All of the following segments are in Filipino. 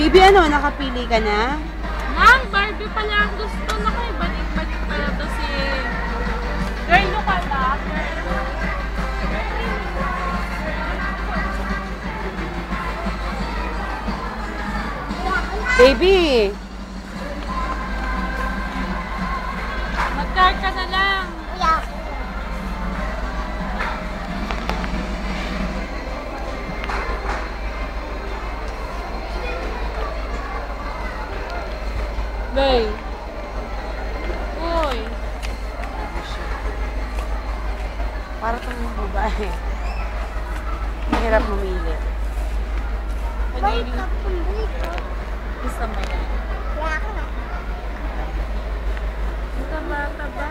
Baby, ano? Nakapili ka na? Nang, Barbie pala ang gusto na kayo. Balik-balik pala to si... Girl, look at that. Baby! Mag-car ka na lang. Bay. Uy. Para itong babae. Mahirap mamili. Isa mo yan. Taba-taba.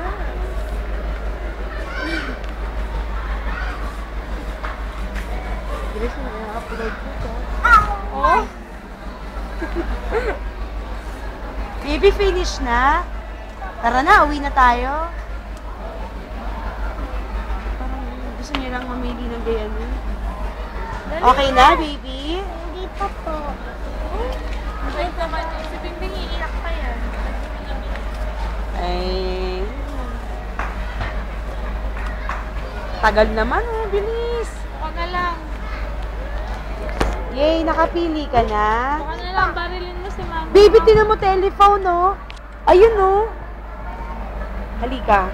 Bilis mo na upload dito. Oh? Baby, finish na? Tara na, uwi na tayo. Parang gusto niya lang mamili ng gayano. Okay na, baby? Hindi pa po. Wait naman. Si Bingbing iiyak pa yan. Ay. Tagal naman, oh. Bilis. Huwag na lang. Yay, nakapili ka na? Huwag na lang. Barilin mo si Mama. Baby, tinan mo telephone, oh. Ayun, oh. Halika.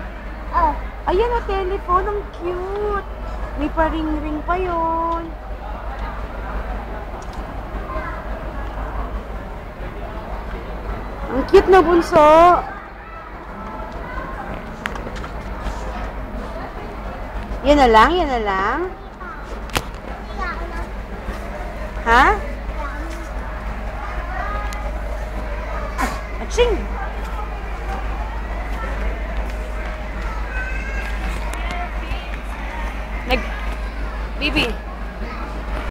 Oh. Ayan, oh, telephone. Ang cute. May pa-ring-ring pa yun. Ang cute na bunso. Yan na lang, yan na lang. Ha? Aching! Bibi.